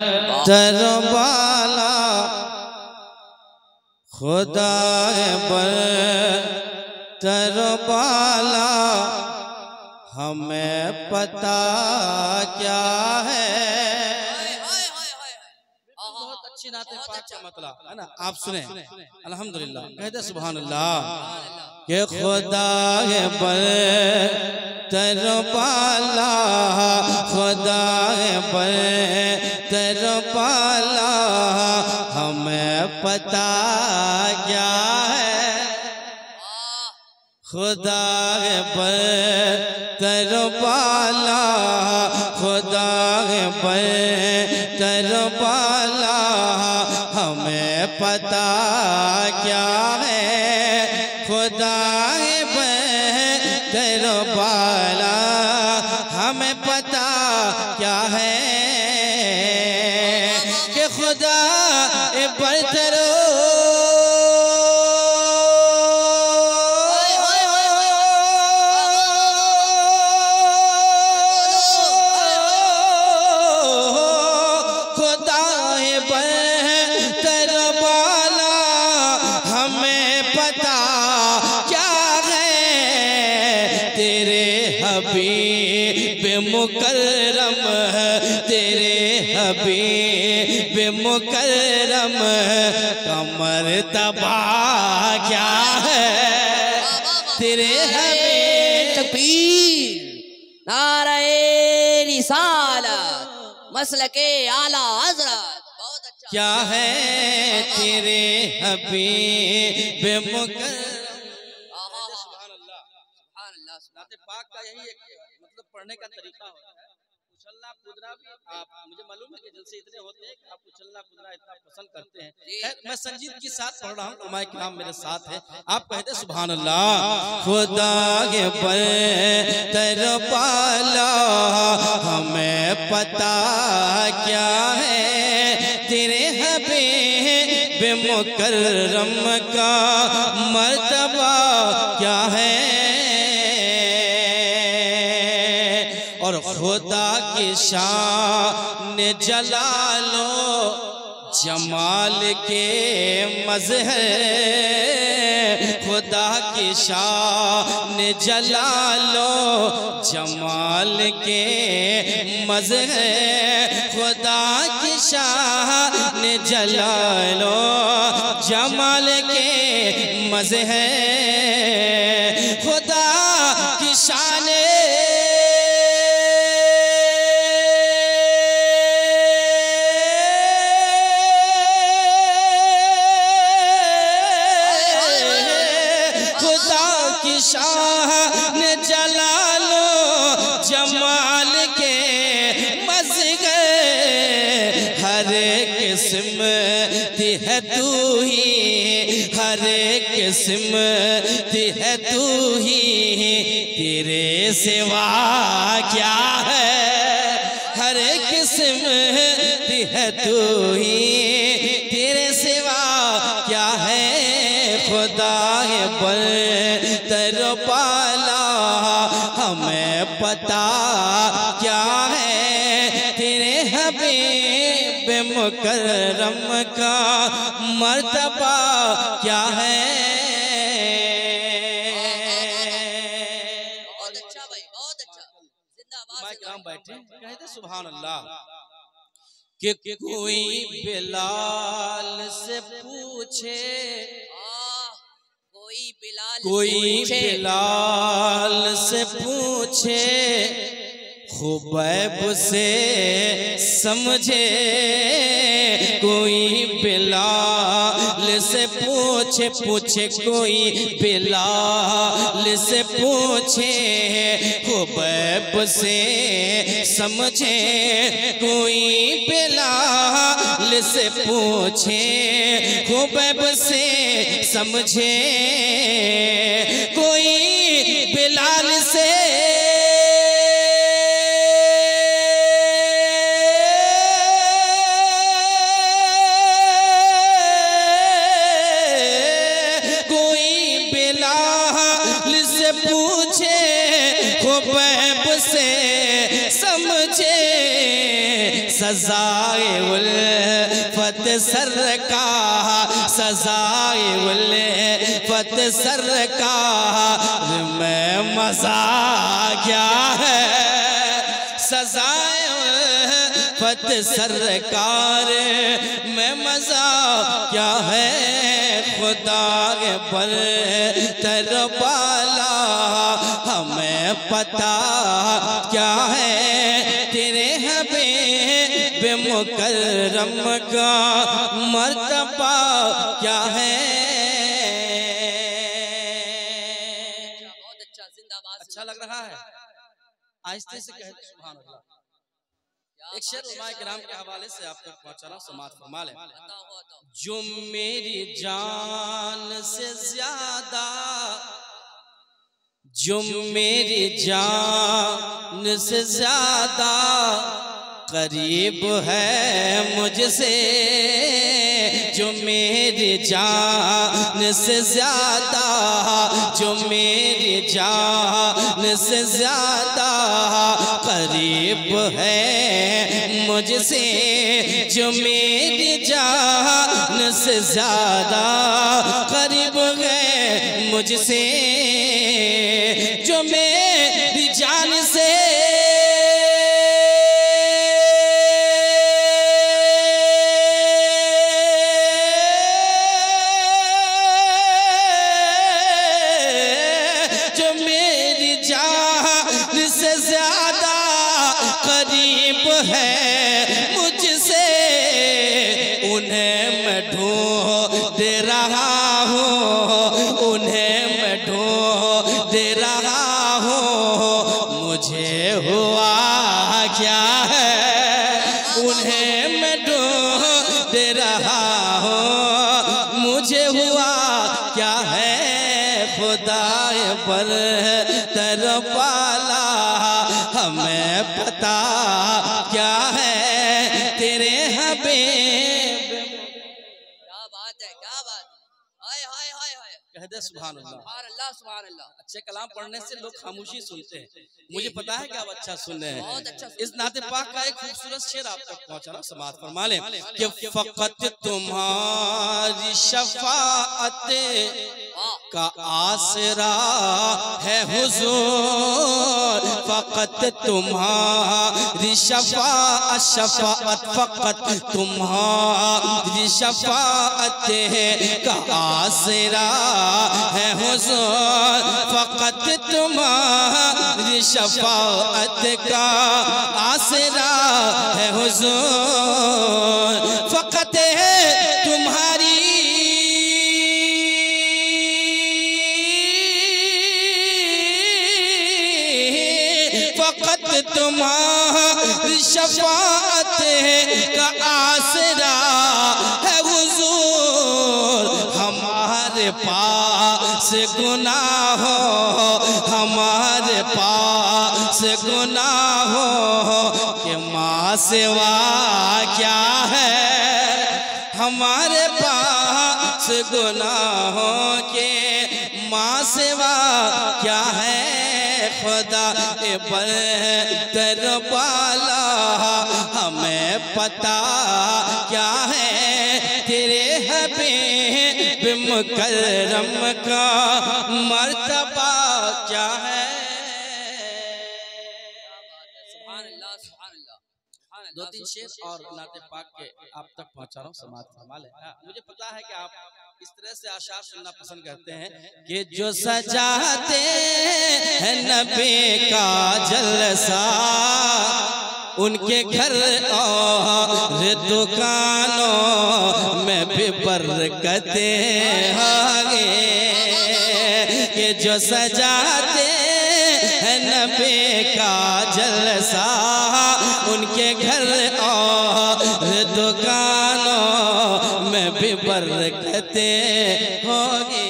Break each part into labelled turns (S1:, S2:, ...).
S1: तरबाला खुदा बर तरबाला हमें पता क्या है। बहुत अच्छी नाते पाक का मतलब है ना, आप सुने अल्हम्दुलिल्लाह, कहते सुभान अल्लाह के खुदा बर तरबाला खुदा बर तरबाला हमें पता क्या है। खुदा पर तरबाला खुदा पर तरबाला हमें पता क्या है। खुदा पर तरबाला हमें पता क्या है कि खुदा पर मुकर्रम तेरे हबीब मुकर्रम कमर तबा क्या है। तेरे हबीब
S2: तकबीर नारे रिसालत मसलके आला हज़रत। बहुत अच्छा
S1: क्या है तेरे हबीब मुकर्रम। पाक का यही एक मतलब पढ़ने का तरीका होता है। उछलना कूदना भी आप मुझे मालूम है कि जलसे इतने होते हैं कि आप उछलना कूदना इतना पसंद करते हैं। खैर मैं संजीद के साथ पढ़ रहा हूँ, उलमाए किराम मेरे साथ है। आप कहते सुभान अल्लाह। खुदा के पर तरबाला हमें पता क्या है। तेरे हबीब मुकर्रम का मर्तबा क्या है। और खुदा की शान जलालो जमाल के मज़हर। खुदा की शान जलालो जमाल के मज़हर। खुदा की शान जलालो जमाल के मज़हर। खुदा की शान शान जलालो जमाल के मज़हर। हर किस्म है तू ही हर किस्म है तू ही तेरे सिवा क्या है। हर किस्म है तू ही तेरे सिवा क्या है। खुदा पर तरबाला हमें पता क्या है। तेरे हबीब मुकर्रम का मर्तबा क्या है।
S2: बहुत अच्छा भाई, बहुत अच्छा। जिंदाबाद।
S1: बैठे कहते सुभान अल्लाह कि कोई बिलाल से पूछे कोई बिलाल से पूछे खुबैब से समझे। कोई बिलाल से पूछे कोई बिलाल से पूछे खुबैब से समझे। कोई बिलाल से पूछे खुबैब से समझे। कोई बिलाल से सजाए उल्फत सरकार, सजाए उल्फत सरकार में मजा क्या है, सजाए उल्फत सरकार में मजा क्या है, खुदा के पर तरबाला हमें पता क्या है, तेरे हबीब मुकर्रम का मर्तबा क्या है।
S2: बहुत अच्छा, जिंदाबाद।
S1: अच्छा लग रहा है, आहिस्ते से कहते सुभान अल्लाह। एक शेर उलमाए किराम के हवाले से आप तक पहुंचा रहा हूं, समाअत फरमा लें। जो मेरी जान से ज्यादा, जो मेरी जान से ज्यादा करीब है मुझसे, जो मेरी जान से ज्यादा, जो मेरी जान से ज्यादा करीब है मुझसे, जो मेरी जान से ज्यादा करीब है मुझसे, जो मेरी जान से करीब है मुझसे, उन्हें मैं ढूंढ रहा हूँ, उन्हें मैं ढूंढ रहा हूँ, मुझे हुआ क्या है, उन्हें मैं ढूंढ रहा हूँ, मुझे हुआ क्या है, खुदा पर तरबाला हमें पता क्या है, तेरे हबीब।
S2: क्या बात है, क्या बात, हाय हाय हाय हाय,
S1: कह दे सुभान अल्लाह।
S2: सुभान अल्लाह, सुभान अल्लाह।
S1: अच्छे कलाम पढ़ने से लोग खामोशी सुनते हैं, मुझे पता है कि आप अच्छा सुन रहे हैं।
S2: बहुत अच्छा।
S1: इस नाते पाक का एक खूबसूरत शेर आप तक पहुंचा रहा, समाअत फरमा लें कि फकत तुम्हारी शफाअत का आसरा है हुजूर, फकत तुम्हारी शफाअत, शफाअत फकत तुम्हारी शफाअत का आसरा है हुजूर, फकत तुम्हारी शफाअत का आसरा है हुजूर, फकत तुम्हारी फकत तुम्हारी शफाअत का आसरा है हुजूर, हमारे पास गुनाह हो, हमारे पास गुनाह हो कि माँ सेवा क्या है, हमारे पास गुनाहों के माँ सेवा क्या है, खुदा पर तरबाला हमें पता क्या है, तेरे हबीब मुकर्रम का मर्तबा क्या है।
S2: सुभान अल्लाह, सुभान अल्लाह।
S1: दो तीन शेर और नाते पाक के आप तक पहुंचा रहा हूँ, समाअत फरमा लें। मुझे पता है कि आप इस तरह से आशार सुनना पसंद करते हैं कि जो सजाते हैं नबी का जलसा, उनके घर और दुकानों में भी बरकतें होंगे, कि जो सजाते हैं नबी का जलसा, उनके घर और दुकानों में भी बरकतें होगी।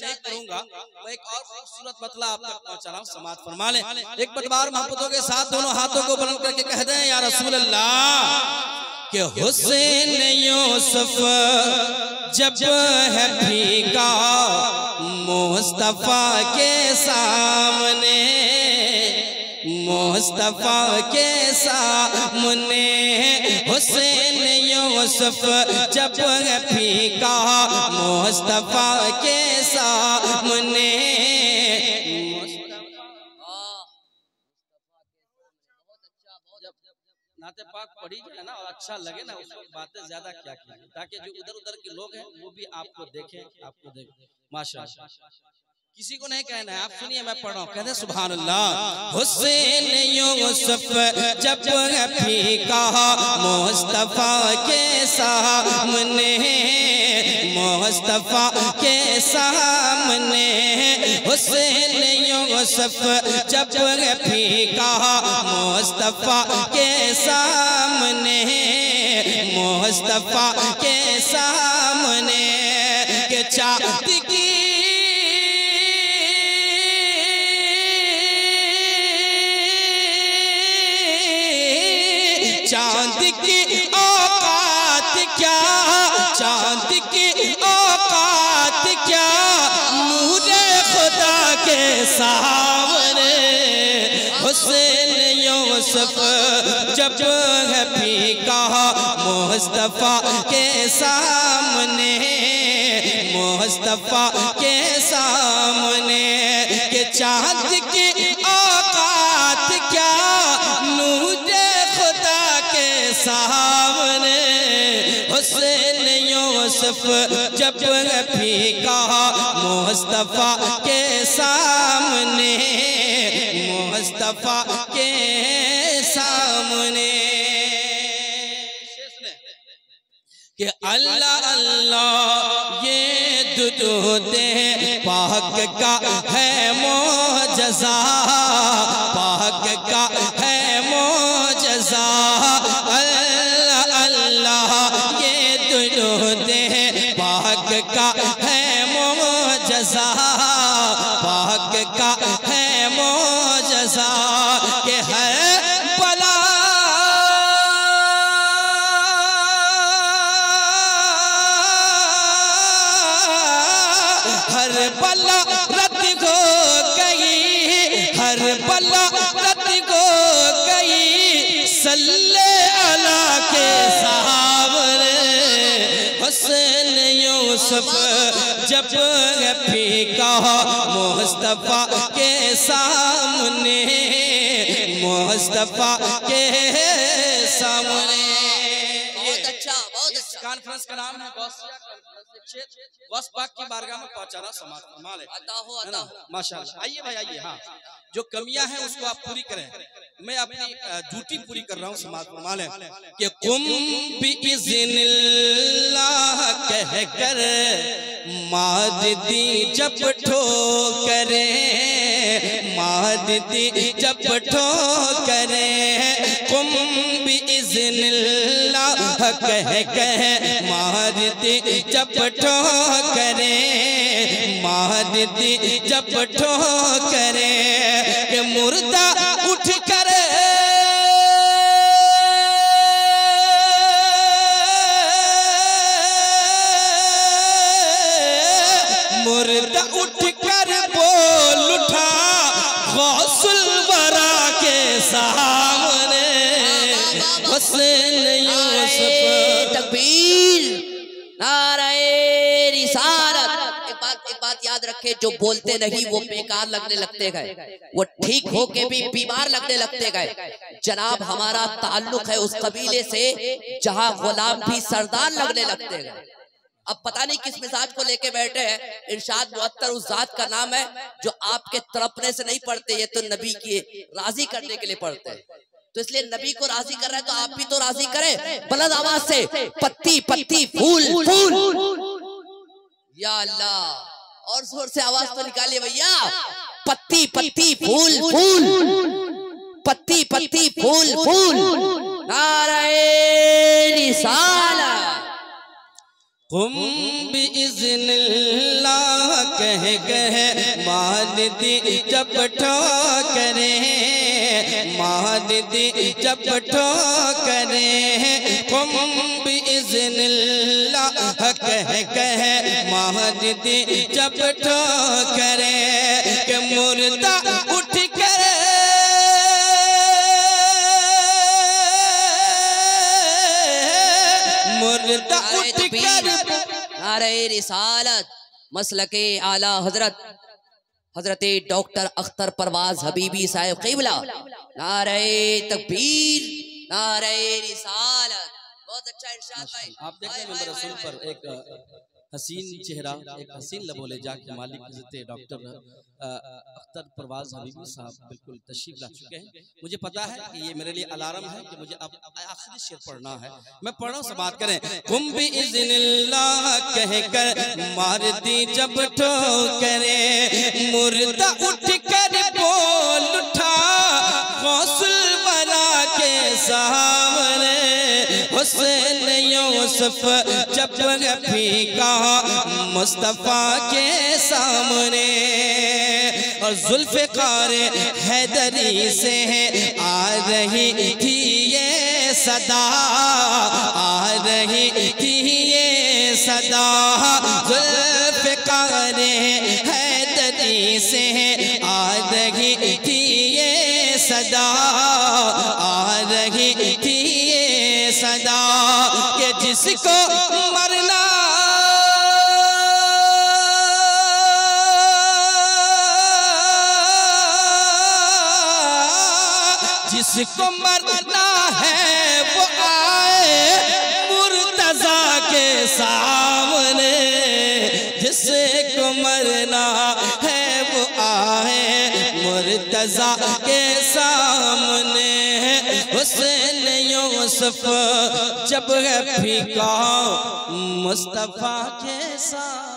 S1: नहीं करूंगा, मैं एक और खूबसूरत मतला आप तक पहुंचा रहा हूँ, समाअत फरमा लें। एक बार मोहब्बतों के साथ दोनों हाथों को बुलंद करके कह दें या रसूल अल्लाह, कि हुसैन यूसुफ जब है फीका मुस्तफा के सामने, मुस्तफा के सामने हुसैन यूसुफ जब फीका मुस्तफा के सामने। नाते पाक पढ़ी जाए ना और अच्छा लगे ना, उसको बातें ज्यादा क्या कीजिए, ताकि जो उधर उधर के लोग हैं वो भी आपको देखें, माशाअल्लाह। किसी को नहीं कहना है, आप सुनिए मैं पढ़ रहा हूँ, कहते सुभान अल्लाह। हुसैन यूसुफ जब फीका मुस्तफा के सामने, मुस्तफा के सामने हुसैन यूसुफ जब फीका मुस्तफा के सामने, मुस्तफा के सामने के चाँद की चांद की औकात क्या, चांद की औकात क्या नूरे खुदा के सामने। हुसैन यूसुफ जब फीका मुस्तफा के सामने, मुस्तफा के सामने के चांद की औकात क्या नूरे सामने। हुसैन यूसुफ जब फीका मुस्तफा के सामने, मुस्तफा के सामने कि अल्लाह अल्लाह ये दुरूद पाक का है मोजज़ा, पाक का है मोजज़ा। अल्लाह अल्लाह ये दुरूद पाक का है मोजज़ा, पाक का है मोजज़ा के है बला हर बला रद्द हो गई, हर बला रद्द हो गई सल्ले अला के सामने। हुसैन यूसुफ जब फीका मुस्तफा के सामने, मुस्तफा के सामने।
S2: बहुत अच्छा, बहुत अच्छा।
S1: कॉन्फ्रेंस का नाम है गौस पाक की बारगाह में पहुंचाना समाज कमाल है, माशाअल्लाह। आइए भाई आइए, हाँ जो कमियां हैं उसको आप पूरी करें, मैं अपनी ड्यूटी पूरी कर रहा हूँ समाज कमाल है कि कुम बिइज़्निल्लाह कह कर माददी जब ठोकरे, माददी जब ठोकरे कुम बिइज़्निल्लाह कह माददी जब ठोकरे, माददी जब ठोकरे के मुर्दा उठ कर मुर्दा उठ कर बोल उठा गौसुल वरा के सामने। हुसैन यूसुफ
S2: तकबीर, नारे रिसालत। एक बात याद रखे, जो बोलते नहीं वो बेकार लगने लगते गए, वो ठीक होके भी बीमार लगने लगते गए। जनाब हमारा ताल्लुक है उस कबीले से जहां गुलाम भी सरदार लगने लगते गए। अब पता नहीं किस मिजाज को लेके बैठे हैं। इरशाद मुअत्तर उस जात का नाम है जो आपके तड़पने से नहीं पढ़ते, ये तो नबी की राजी करने के लिए पढ़ते हैं। तो इसलिए नबी को राजी कर रहा है तो आप भी तो राजी करें बुलंद आवाज से, पत्ती पत्ती फूल फूल। या अल्लाह, और जोर से आवाज तो निकालिए भैया। पत्ती पत्ती फूल फूल, पत्ती पत्ती फूल फूल। नारे रिसालत।
S1: कुम बिइज़्निल्लाह कह माददी जब ठोकरे, माददी जब ठोकरे कुम बिइज़्निल्लाह कह माददी जब ठोकरे के मुर्दा उठ कर मुर्दा उठ कर
S2: नारे रिसालत मसलके आला हजरत डॉक्टर अख्तर परवाज हबीबी साहब क़िबला, नारे तकबीर, नारे रिसालत। बहुत अच्छा इरशाद भाई।
S1: आप देखें मेरे रसूल पर एक हसीन चेहरा, एक हसीन लबोले जाके मालिक इज़्ज़त डॉक्टर अख्तर परवाज हबीबी साहब बिल्कुल तशरीफ ला चुके हैं। मुझे पता है कि ये मेरे लिए अलार्म है कि मुझे अब आखिरी शेर पढ़ना है। मैं पढ़ रहा हूँ, समात करें। कुम भी इज़्निल्लाह कहकर मार दी जब ठोकरे, मुर्दा उठ कर बोल उठा गौसुल बना के सामने, हुसैन यूसुफ जब फीका मुस्तफा के सामने, और जुल्फ़िकार हैदरी से आ रही थी ये सदा, आ रही थी ये सदा, जुल्फ़िकार हैदरी से आ रही थी ये सदा, आ रही थी ये सदा, कि जिसको मरना जिसको मरना है वो आए मुर्तजा के सामने, जिसको मरना है वो आए मुर्तजा के सामने, हुसैन यूसुफ जब है फीका मुस्तफा के सामने।